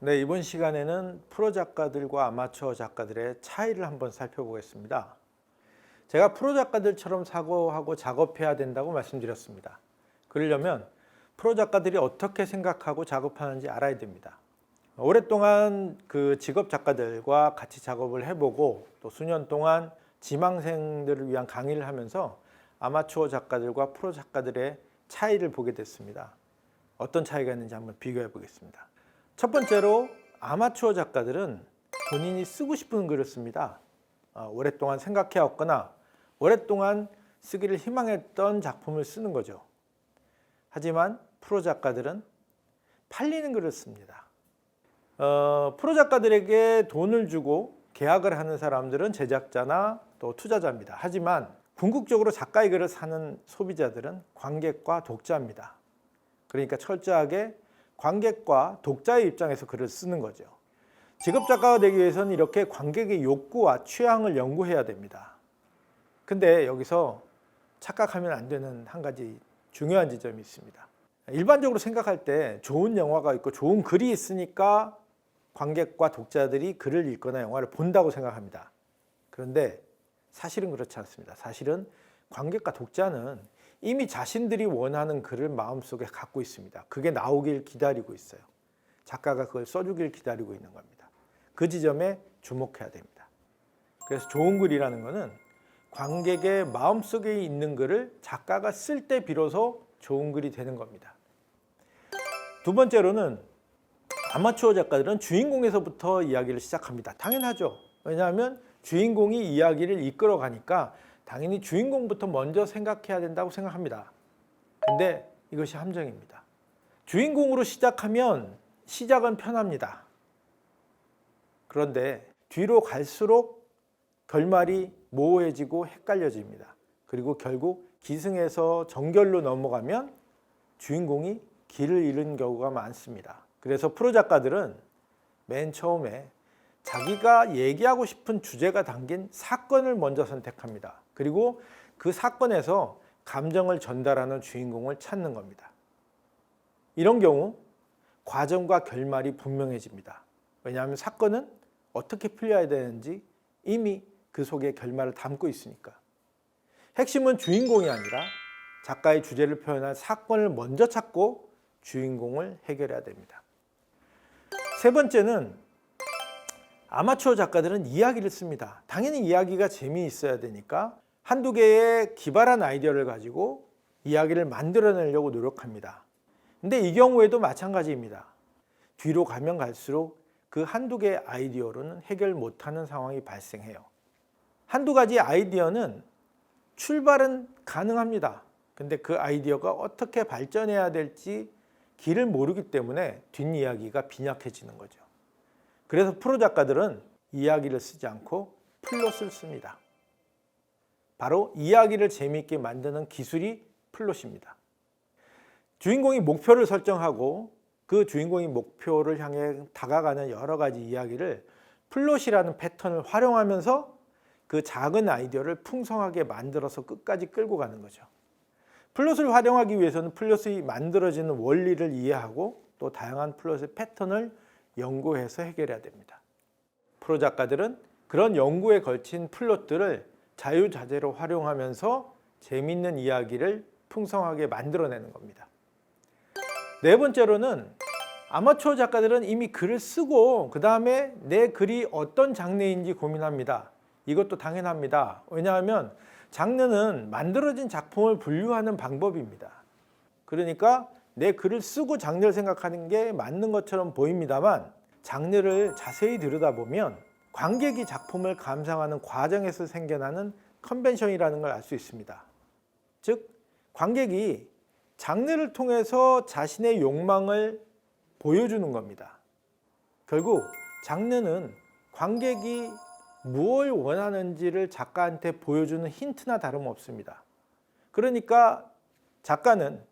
네, 이번 시간에는 프로 작가들과 아마추어 작가들의 차이를 한번 살펴보겠습니다. 제가 프로 작가들처럼 사고하고 작업해야 된다고 말씀드렸습니다. 그러려면 프로 작가들이 어떻게 생각하고 작업하는지 알아야 됩니다. 오랫동안 그 직업 작가들과 같이 작업을 해보고 또 수년 동안 지망생들을 위한 강의를 하면서 아마추어 작가들과 프로 작가들의 차이를 보게 됐습니다. 어떤 차이가 있는지 한번 비교해 보겠습니다. 첫 번째로 아마추어 작가들은 본인이 쓰고 싶은 글을 씁니다. 오랫동안 생각해왔거나 오랫동안 쓰기를 희망했던 작품을 쓰는 거죠. 하지만 프로 작가들은 팔리는 글을 씁니다. 프로 작가들에게 돈을 주고 계약을 하는 사람들은 제작자나 또 투자자입니다. 하지만 궁극적으로 작가의 글을 사는 소비자들은 관객과 독자입니다. 그러니까 철저하게 관객과 독자의 입장에서 글을 쓰는 거죠. 직업 작가가 되기 위해서는 이렇게 관객의 욕구와 취향을 연구해야 됩니다. 근데 여기서 착각하면 안 되는 한 가지 중요한 지점이 있습니다. 일반적으로 생각할 때 좋은 영화가 있고 좋은 글이 있으니까 관객과 독자들이 글을 읽거나 영화를 본다고 생각합니다. 그런데 사실은 그렇지 않습니다. 사실은 관객과 독자는 이미 자신들이 원하는 글을 마음속에 갖고 있습니다. 그게 나오길 기다리고 있어요. 작가가 그걸 써주길 기다리고 있는 겁니다. 그 지점에 주목해야 됩니다. 그래서 좋은 글이라는 것은 관객의 마음속에 있는 글을 작가가 쓸 때 비로소 좋은 글이 되는 겁니다. 두 번째로는 아마추어 작가들은 주인공에서부터 이야기를 시작합니다. 당연하죠. 왜냐하면 주인공이 이야기를 이끌어 가니까 당연히 주인공부터 먼저 생각해야 된다고 생각합니다. 근데 이것이 함정입니다. 주인공으로 시작하면 시작은 편합니다. 그런데 뒤로 갈수록 결말이 모호해지고 헷갈려집니다. 그리고 결국 기승에서 정결로 넘어가면 주인공이 길을 잃은 경우가 많습니다. 그래서 프로 작가들은 맨 처음에 자기가 얘기하고 싶은 주제가 담긴 사건을 먼저 선택합니다. 그리고 그 사건에서 감정을 전달하는 주인공을 찾는 겁니다. 이런 경우 과정과 결말이 분명해집니다. 왜냐하면 사건은 어떻게 풀려야 되는지 이미 그 속에 결말을 담고 있으니까. 핵심은 주인공이 아니라 작가의 주제를 표현한 사건을 먼저 찾고 주인공을 해결해야 됩니다. 세 번째는 아마추어 작가들은 이야기를 씁니다. 당연히 이야기가 재미있어야 되니까 한두 개의 기발한 아이디어를 가지고 이야기를 만들어내려고 노력합니다. 근데 이 경우에도 마찬가지입니다. 뒤로 가면 갈수록 그 한두 개의 아이디어로는 해결 못하는 상황이 발생해요. 한두 가지 아이디어는 출발은 가능합니다. 근데 그 아이디어가 어떻게 발전해야 될지 길을 모르기 때문에 뒷이야기가 빈약해지는 거죠. 그래서 프로 작가들은 이야기를 쓰지 않고 플롯을 씁니다. 바로 이야기를 재미있게 만드는 기술이 플롯입니다. 주인공이 목표를 설정하고 그 주인공이 목표를 향해 다가가는 여러 가지 이야기를 플롯이라는 패턴을 활용하면서 그 작은 아이디어를 풍성하게 만들어서 끝까지 끌고 가는 거죠. 플롯을 활용하기 위해서는 플롯이 만들어지는 원리를 이해하고 또 다양한 플롯의 패턴을 연구해서 해결해야 됩니다. 프로 작가들은 그런 연구에 걸친 플롯들을 자유자재로 활용하면서 재미있는 이야기를 풍성하게 만들어내는 겁니다. 네 번째로는 아마추어 작가들은 이미 글을 쓰고 그 다음에 내 글이 어떤 장르인지 고민합니다. 이것도 당연합니다. 왜냐하면 장르는 만들어진 작품을 분류하는 방법입니다. 그러니까 내 글을 쓰고 장르를 생각하는 게 맞는 것처럼 보입니다만 장르를 자세히 들여다보면 관객이 작품을 감상하는 과정에서 생겨나는 컨벤션이라는 걸 알 수 있습니다. 즉, 관객이 장르를 통해서 자신의 욕망을 보여주는 겁니다. 결국 장르는 관객이 무엇을 원하는지를 작가한테 보여주는 힌트나 다름없습니다. 그러니까 작가는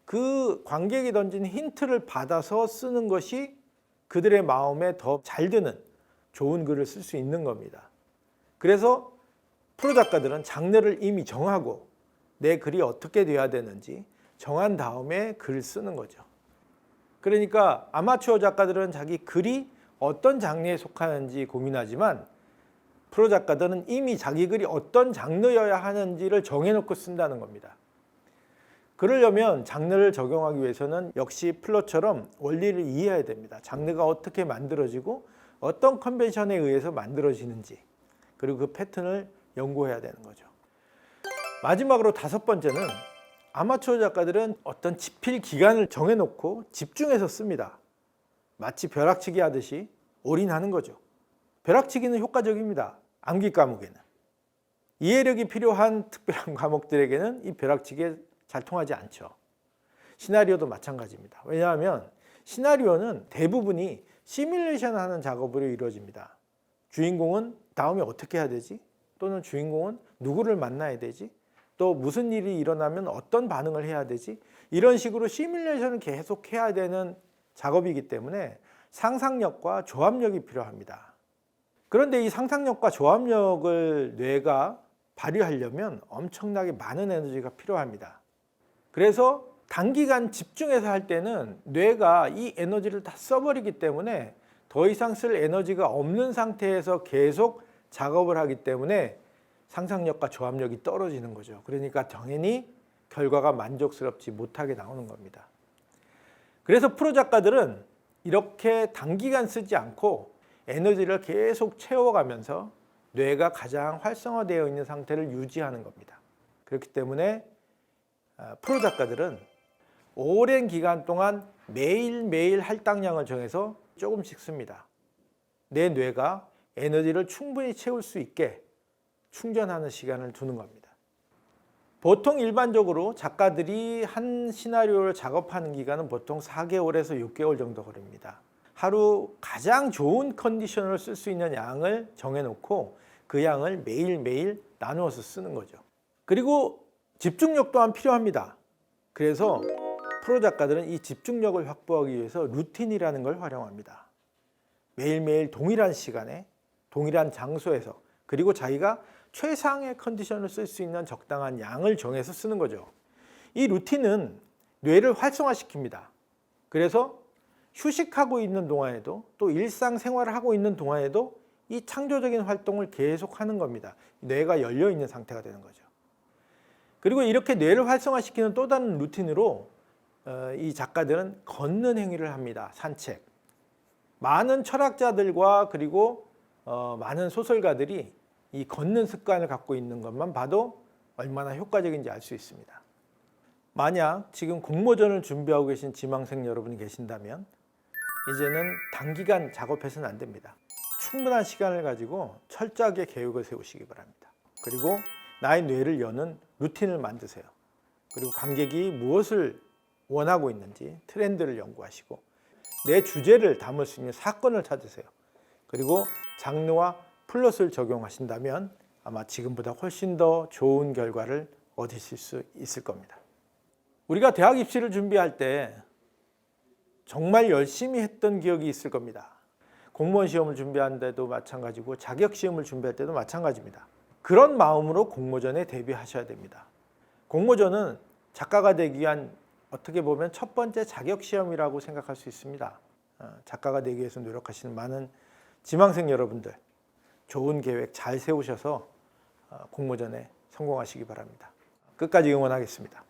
그 관객이 던진 힌트를 받아서 쓰는 것이 그들의 마음에 더 잘 드는 좋은 글을 쓸 수 있는 겁니다. 그래서 프로 작가들은 장르를 이미 정하고 내 글이 어떻게 돼야 되는지 정한 다음에 글을 쓰는 거죠. 그러니까 아마추어 작가들은 자기 글이 어떤 장르에 속하는지 고민하지만 프로 작가들은 이미 자기 글이 어떤 장르여야 하는지를 정해놓고 쓴다는 겁니다. 그러려면 장르를 적용하기 위해서는 역시 플롯처럼 원리를 이해해야 됩니다. 장르가 어떻게 만들어지고 어떤 컨벤션에 의해서 만들어지는지, 그리고 그 패턴을 연구해야 되는 거죠. 마지막으로 5번째는 아마추어 작가들은 어떤 집필 기간을 정해놓고 집중해서 씁니다. 마치 벼락치기 하듯이 올인하는 거죠. 벼락치기는 효과적입니다. 암기 과목에는. 이해력이 필요한 특별한 과목들에게는 이 벼락치기에 잘 통하지 않죠. 시나리오도 마찬가지입니다. 왜냐하면 시나리오는 대부분이 시뮬레이션 하는 작업으로 이루어집니다. 주인공은 다음에 어떻게 해야 되지? 또는 주인공은 누구를 만나야 되지? 또 무슨 일이 일어나면 어떤 반응을 해야 되지? 이런 식으로 시뮬레이션을 계속 해야 되는 작업이기 때문에 상상력과 조합력이 필요합니다. 그런데 이 상상력과 조합력을 뇌가 발휘하려면 엄청나게 많은 에너지가 필요합니다. 그래서 단기간 집중해서 할 때는 뇌가 이 에너지를 다 써버리기 때문에 더 이상 쓸 에너지가 없는 상태에서 계속 작업을 하기 때문에 상상력과 조합력이 떨어지는 거죠. 그러니까 당연히 결과가 만족스럽지 못하게 나오는 겁니다. 그래서 프로 작가들은 이렇게 단기간 쓰지 않고 에너지를 계속 채워가면서 뇌가 가장 활성화되어 있는 상태를 유지하는 겁니다. 그렇기 때문에 프로 작가들은 오랜 기간 동안 매일매일 할당량을 정해서 조금씩 씁니다. 내 뇌가 에너지를 충분히 채울 수 있게 충전하는 시간을 두는 겁니다. 보통 일반적으로 작가들이 한 시나리오를 작업하는 기간은 보통 4개월에서 6개월 정도 걸립니다. 하루 가장 좋은 컨디션으로 쓸 수 있는 양을 정해놓고 그 양을 매일매일 나누어서 쓰는 거죠. 그리고 집중력 또한 필요합니다. 그래서 프로 작가들은 이 집중력을 확보하기 위해서 루틴이라는 걸 활용합니다. 매일매일 동일한 시간에 동일한 장소에서 그리고 자기가 최상의 컨디션을 쓸 수 있는 적당한 양을 정해서 쓰는 거죠. 이 루틴은 뇌를 활성화시킵니다. 그래서 휴식하고 있는 동안에도 또 일상생활을 하고 있는 동안에도 이 창조적인 활동을 계속하는 겁니다. 뇌가 열려있는 상태가 되는 거죠. 그리고 이렇게 뇌를 활성화시키는 또 다른 루틴으로 이 작가들은 걷는 행위를 합니다. 산책. 많은 철학자들과 그리고 많은 소설가들이 이 걷는 습관을 갖고 있는 것만 봐도 얼마나 효과적인지 알 수 있습니다. 만약 지금 공모전을 준비하고 계신 지망생 여러분이 계신다면 이제는 단기간 작업해서는 안 됩니다. 충분한 시간을 가지고 철저하게 계획을 세우시기 바랍니다. 그리고 나의 뇌를 여는 루틴을 만드세요. 그리고 관객이 무엇을 원하고 있는지 트렌드를 연구하시고 내 주제를 담을 수 있는 사건을 찾으세요. 그리고 장르와 플롯을 적용하신다면 아마 지금보다 훨씬 더 좋은 결과를 얻으실 수 있을 겁니다. 우리가 대학 입시를 준비할 때 정말 열심히 했던 기억이 있을 겁니다. 공무원 시험을 준비하는 데도 마찬가지고 자격 시험을 준비할 때도 마찬가지입니다. 그런 마음으로 공모전에 대비하셔야 됩니다. 공모전은 작가가 되기 위한 어떻게 보면 첫 번째 자격 시험이라고 생각할 수 있습니다. 작가가 되기 위해서 노력하시는 많은 지망생 여러분들 좋은 계획 잘 세우셔서 공모전에 성공하시기 바랍니다. 끝까지 응원하겠습니다.